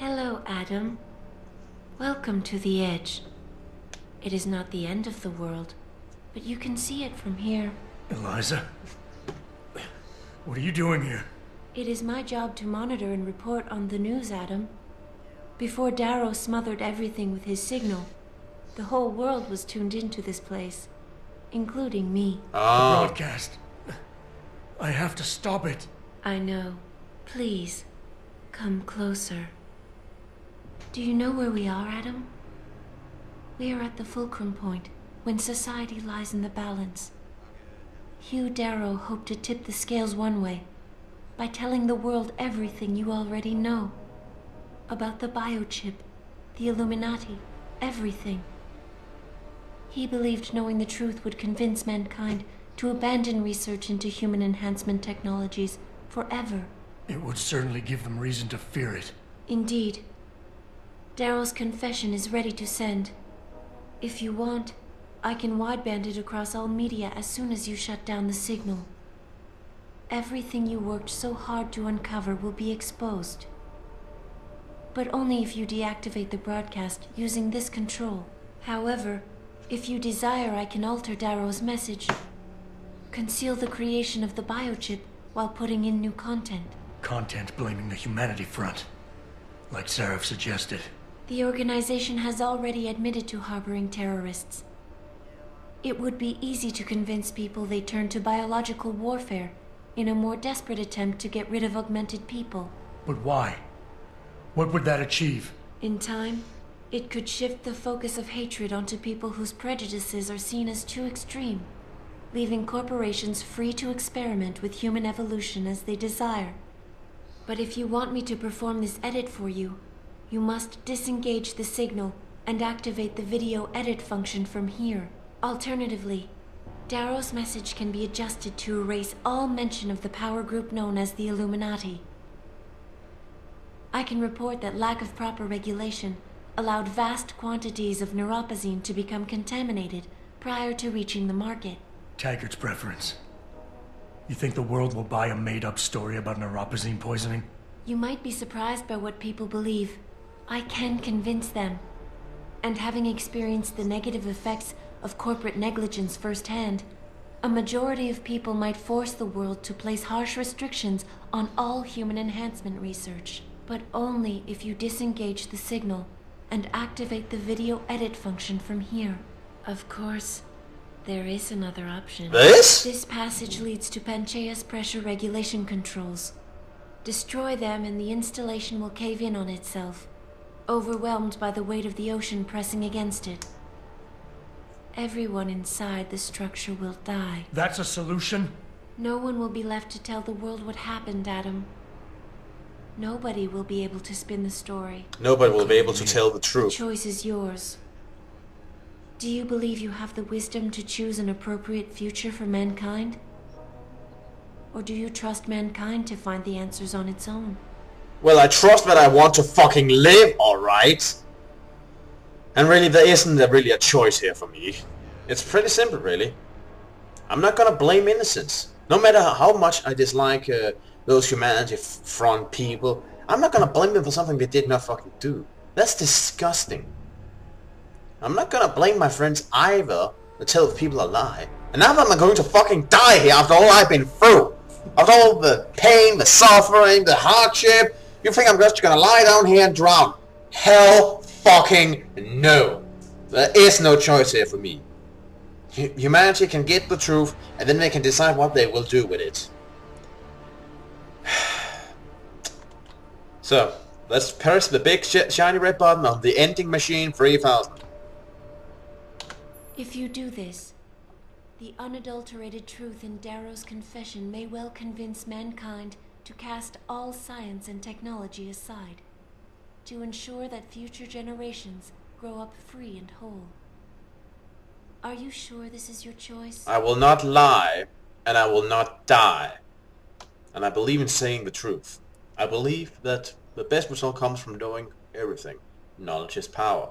Hello, Adam. Welcome to the edge. It is not the end of the world, but you can see it from here. Eliza? What are you doing here? It is my job to monitor and report on the news, Adam. Before Darrow smothered everything with his signal, the whole world was tuned into this place, including me. The broadcast. I have to stop it. I know. Please, come closer. Do you know where we are, Adam? We are at the fulcrum point, when society lies in the balance. Hugh Darrow hoped to tip the scales one way, by telling the world everything you already know. About the biochip, the Illuminati, everything. He believed knowing the truth would convince mankind to abandon research into human enhancement technologies forever. It would certainly give them reason to fear it. Indeed. Darrow's confession is ready to send. If you want, I can wideband it across all media as soon as you shut down the signal. Everything you worked so hard to uncover will be exposed. But only if you deactivate the broadcast using this control. However, if you desire, I can alter Darrow's message. Conceal the creation of the biochip while putting in new content. Content blaming the humanity front, like Sarif suggested. The organization has already admitted to harboring terrorists. It would be easy to convince people they turn to biological warfare in a more desperate attempt to get rid of augmented people. But why? What would that achieve? In time, it could shift the focus of hatred onto people whose prejudices are seen as too extreme, leaving corporations free to experiment with human evolution as they desire. But if you want me to perform this edit for you, you must disengage the signal and activate the video edit function from here. Alternatively, Darrow's message can be adjusted to erase all mention of the power group known as the Illuminati. I can report that lack of proper regulation allowed vast quantities of neuropozyne to become contaminated prior to reaching the market. Taggart's preference. You think the world will buy a made-up story about neuropozyne poisoning? You might be surprised by what people believe. I can convince them. And having experienced the negative effects of corporate negligence firsthand, a majority of people might force the world to place harsh restrictions on all human enhancement research. But only if you disengage the signal and activate the video edit function from here. Of course, there is another option. This passage leads to Panchaea's pressure regulation controls. Destroy them and the installation will cave in on itself, overwhelmed by the weight of the ocean pressing against it. Everyone inside the structure will die. That's a solution? No one will be left to tell the world what happened, Adam. Nobody will be able to spin the story. Nobody will be able to tell the The truth. choice is yours. Do you believe you have the wisdom to choose an appropriate future for mankind? Or do you trust mankind to find the answers on its own? Well, I trust that I want to fucking live, alright? And really, there isn't really a choice here for me. It's pretty simple, really. I'm not gonna blame innocence. No matter how much I dislike those humanity front people, I'm not gonna blame them for something they did not fucking do. That's disgusting. I'm not gonna blame my friends either to tell people a lie. And now that I'm going to fucking die here after all I've been through, after all the pain, the suffering, the hardship, you think I'm just gonna lie down here and drown? Hell fucking no. There is no choice here for me. Humanity can get the truth, and then they can decide what they will do with it. So, let's press the big shiny red button on the ending machine 3000. If you do this, the unadulterated truth in Darrow's confession may well convince mankind to cast all science and technology aside, to ensure that future generations grow up free and whole. Are you sure this is your choice? I will not lie, and I will not die. And I believe in saying the truth. I believe that the best result comes from knowing everything. Knowledge is power.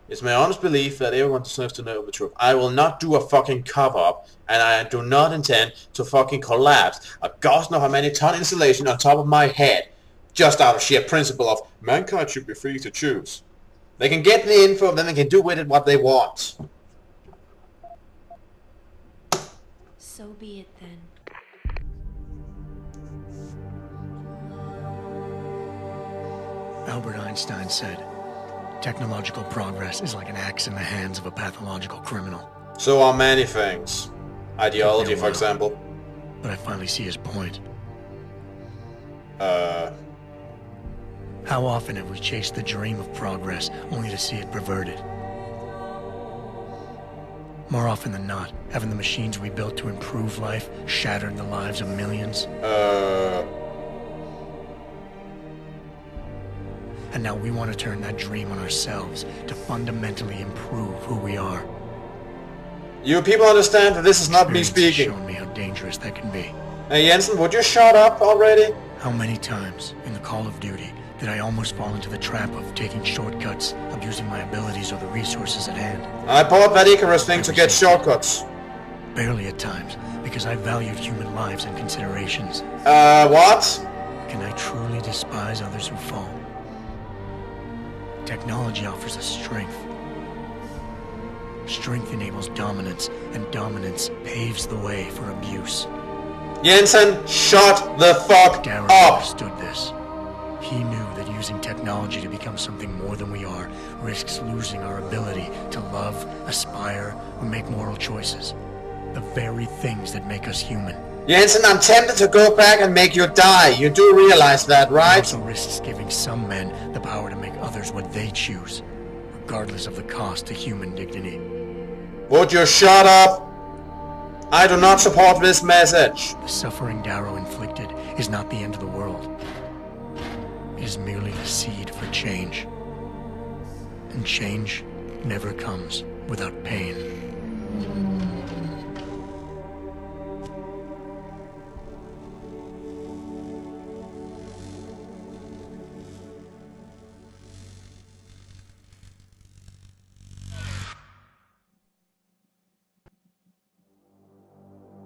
It's my honest belief that everyone deserves to know the truth. I will not do a fucking cover-up, and I do not intend to fucking collapse a gosh knows how many ton installation on top of my head just out of sheer principle of mankind should be free to choose. They can get the info, then they can do with it what they want. So be it then. Albert Einstein said, technological progress is like an axe in the hands of a pathological criminal. So are many things. Ideology, for example. But I finally see his point. How often have we chased the dream of progress only to see it perverted? More often than not, haven't the machines we built to improve life shattered the lives of millions? And now we want to turn that dream on ourselves to fundamentally improve who we are. You people understand that this is not me Experience has speaking. shown me how dangerous that can be. Hey Jensen, would you shut up already? How many times in the Call of Duty did I almost fall into the trap of taking shortcuts, abusing my abilities or the resources at hand? I bought that Icarus thing to get shortcuts. Barely at times, because I valued human lives and considerations. What? Can I truly despise others who fall? Technology offers us strength. Strength enables dominance, and dominance paves the way for abuse. Jensen, shut the fuck Darrow up! understood this. He knew that using technology to become something more than we are risks losing our ability to love, aspire, or make moral choices. The very things that make us human. Jensen, I'm tempted to go back and make you die. You do realize that, It right? also risks giving some men the power to make others what they choose, regardless of the cost to human dignity. Would you shut up? I do not support this message. The suffering Darrow inflicted is not the end of the world. It is merely the seed for change. And change never comes without pain.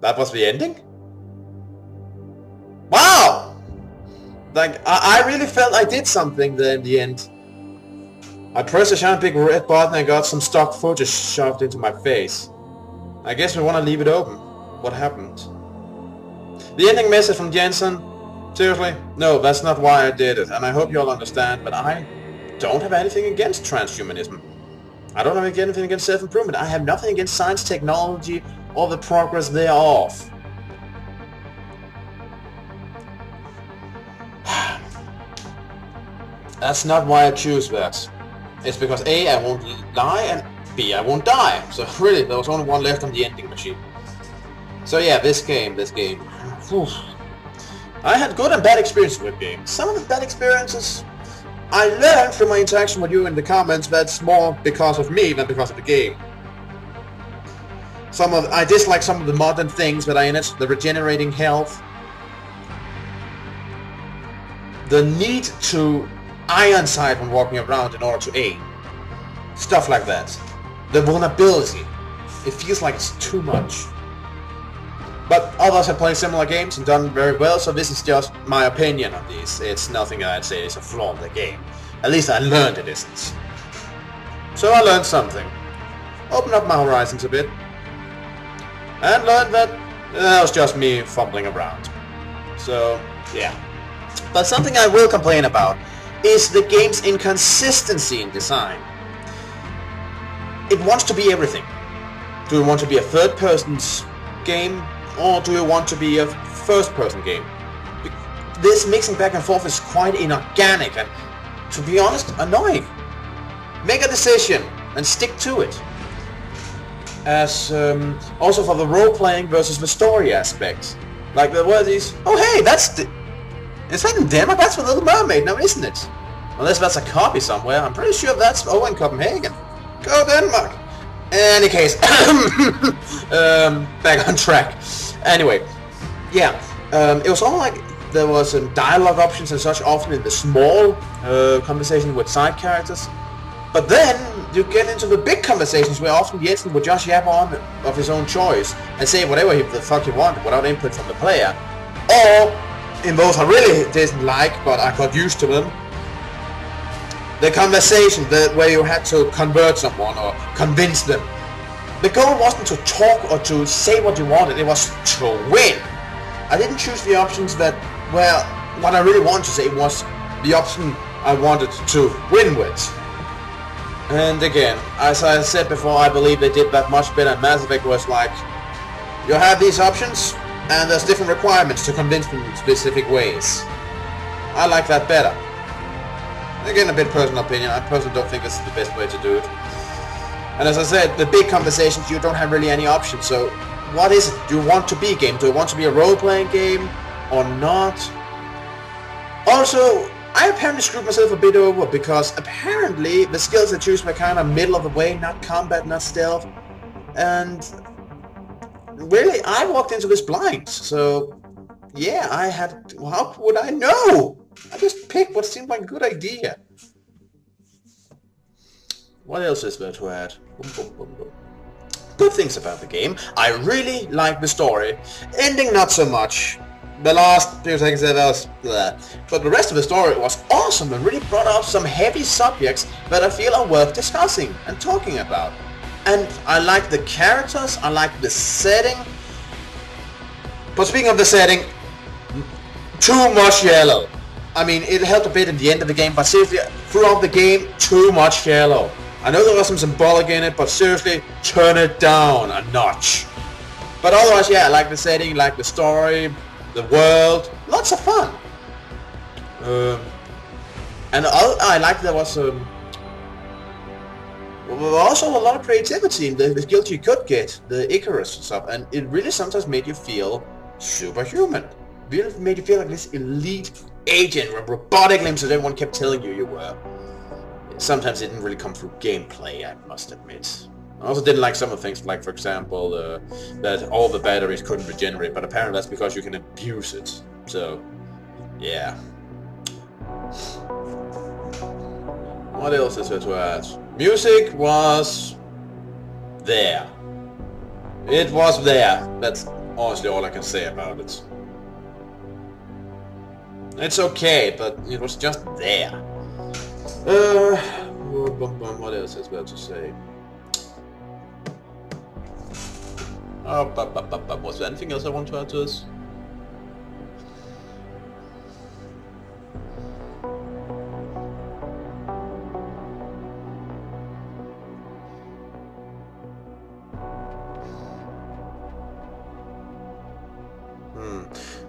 That was the ending? Wow! Like, I really felt I did something there in the end. I pressed a giant big red button and got some stock footage shoved into my face. I guess we want to leave it open. What happened? The ending message from Jensen? Seriously? No, that's not why I did it, and I hope you all understand, but I don't have anything against transhumanism. I don't have anything against self-improvement. I have nothing against science, technology, or the progress thereof. That's not why I choose that. It's because A, I won't lie, and B, I won't die. So really, there was only one left on the ending machine. So yeah, this game. Whew. I had good and bad experiences with games. Some of the bad experiences I learned from my interaction with you in the comments. That's more because of me than because of the game. I dislike some of the modern things that are in it, the regenerating health, the need to iron sight when walking around in order to aim, stuff like that. The vulnerability, it feels like it's too much. But others have played similar games and done very well, so this is just my opinion on these. It's nothing I'd say is a flaw in the game. At least I learned it isn't. So I learned something. Opened up my horizons a bit. And learned that was just me fumbling around. So, yeah. But something I will complain about is the game's inconsistency in design. It wants to be everything. Do we want to be a third-person's game, or do we want to be a first-person game? This mixing back and forth is quite inorganic and, to be honest, annoying. Make a decision and stick to it. As also for the role-playing versus the story aspect. Like there were these... Oh hey, is that in Denmark? That's the Little Mermaid now, isn't it? Unless that's a copy somewhere. I'm pretty sure that's over in Copenhagen. Go Denmark! In any case, back on track. Anyway, yeah, it was all like there was dialogue options and such often in the small conversation with side characters. But then you get into the big conversations where often Jensen would just yap on of his own choice and say whatever the fuck he wanted without input from the player. Or in those I really didn't like, but I got used to them. The conversation, where you had to convert someone or convince them. The goal wasn't to talk or to say what you wanted, it was to win. I didn't choose the options that, well, what I really wanted to say was the option I wanted to win with. And again, as I said before, I believe they did that much better. Mass Effect was like, you have these options, and there's different requirements to convince them in specific ways. I like that better. Again, a bit personal opinion. I personally don't think this is the best way to do it. And as I said, the big conversations, you don't have really any options. So, what is it? Do you want to be a game? Do you want to be a role-playing game or not? Also, I apparently screwed myself a bit over because apparently the skills I choose were kind of middle of the way, not combat, not stealth. And really, I walked into this blind. So, yeah, how would I know? I just picked what seemed like a good idea. What else is there to add? Good things about the game. I really like the story. Ending not so much. The last few seconds that was bleh. But the rest of the story was awesome and really brought up some heavy subjects that I feel are worth discussing and talking about. And I like the characters, I like the setting. But speaking of the setting, too much yellow. I mean, it helped a bit in the end of the game, but seriously, throughout the game, too much yellow. I know there was some symbolic in it, but seriously, turn it down a notch. But otherwise, yeah, I like the setting, like the story, the world, lots of fun. And I like there was also a lot of creativity in the skills you could get, the Icarus and stuff, and it really sometimes made you feel superhuman. Really made you feel like this elite agent with robotic limbs that everyone kept telling you were. Sometimes it didn't really come through gameplay, I must admit. I also didn't like some of the things, like for example, that all the batteries couldn't regenerate, but apparently that's because you can abuse it. So, yeah. What else is there to add? Music was there. It was there. That's honestly all I can say about it. It's okay, but it was just there. What else is there to say? Was there anything else I want to add to this?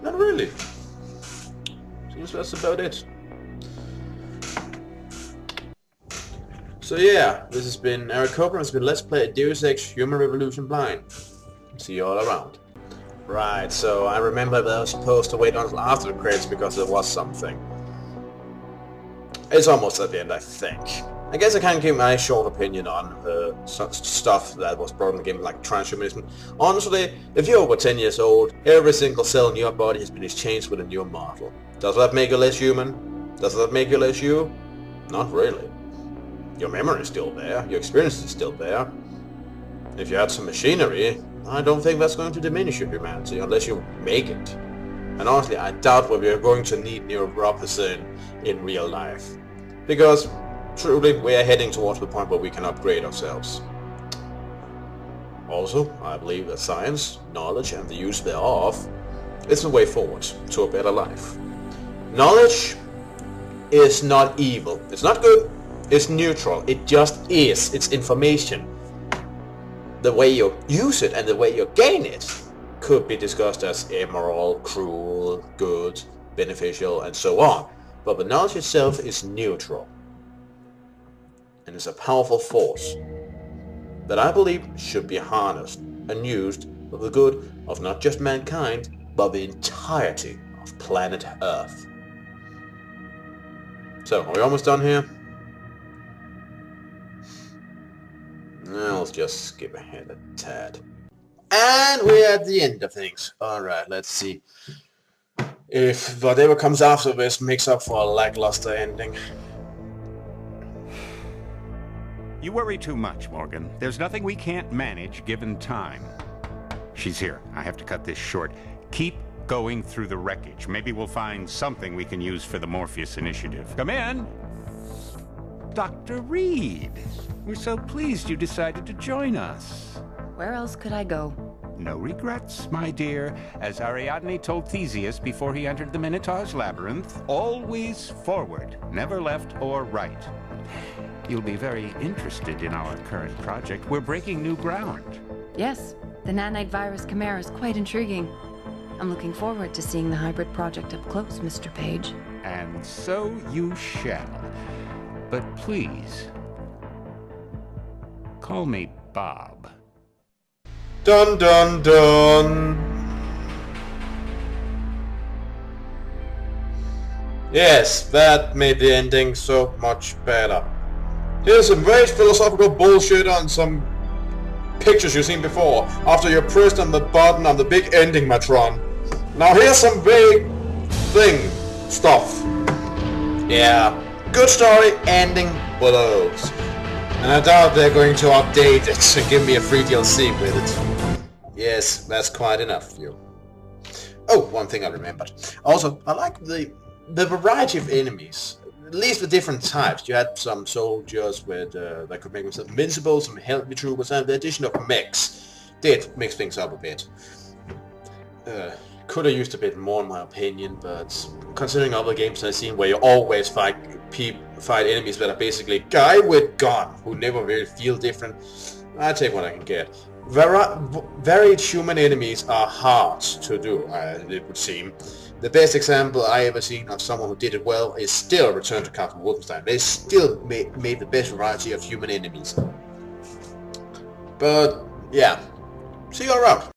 Not really. Seems that's about it. So yeah, this has been Eric Coburn. It's been Let's Play Deus Ex Human Revolution Blind. See you all around. Right, so I remember that I was supposed to wait until after the credits because there was something. It's almost at the end, I think. I guess I can give my short opinion on stuff that was brought in the game, like transhumanism. Honestly, if you're over 10 years old, every single cell in your body has been exchanged with a new model. Does that make you less human? Does that make you less you? Not really. Your memory is still there, your experience is still there. If you had some machinery, I don't think that's going to diminish your humanity unless you make it. And honestly, I doubt whether we're going to need neuropropagation in real life. Because, truly, we are heading towards the point where we can upgrade ourselves. Also, I believe that science, knowledge, and the use thereof is the way forward to a better life. Knowledge is not evil. It's not good. It's neutral. It just is. It's information. The way you use it and the way you gain it could be discussed as immoral, cruel, good, beneficial, and so on. But the knowledge itself is neutral. And it's a powerful force that I believe should be harnessed and used for the good of not just mankind, but the entirety of planet Earth. So, are we almost done here? Let's just skip ahead a tad. And we're at the end of things. Alright, let's see if whatever comes after this makes up for a lackluster ending. You worry too much, Morgan. There's nothing we can't manage given time. She's here. I have to cut this short. Keep going through the wreckage. Maybe we'll find something we can use for the Morpheus initiative. Come in! Dr. Reed, we're so pleased you decided to join us. Where else could I go? No regrets, my dear. As Ariadne told Theseus before he entered the Minotaur's labyrinth, always forward, never left or right. You'll be very interested in our current project. We're breaking new ground. Yes, the nanite virus chimera is quite intriguing. I'm looking forward to seeing the hybrid project up close, Mr. Page. And so you shall. But please, call me Bob. Dun dun dun. Yes, that made the ending so much better. Here's some very philosophical bullshit on some pictures you've seen before, after you pressed on the button on the big ending matron. Now here's some big thing stuff. Yeah, good story, ending blows. And I doubt they're going to update it and give me a free DLC with it. Yes, that's quite enough for you. Oh, one thing I remembered. Also, I like the variety of enemies. At least the different types. You had some soldiers with that could make themselves invincible, some heavy troopers, and the addition of mechs did mix things up a bit. Could have used a bit more in my opinion, but considering other games I've seen where you always fight enemies that are basically guy with gun who never really feel different, I take what I can get. Varied human enemies are hard to do, it would seem. The best example I ever seen of someone who did it well is still Return to Castle Wolfenstein. They still made the best variety of human enemies. But yeah, see you around.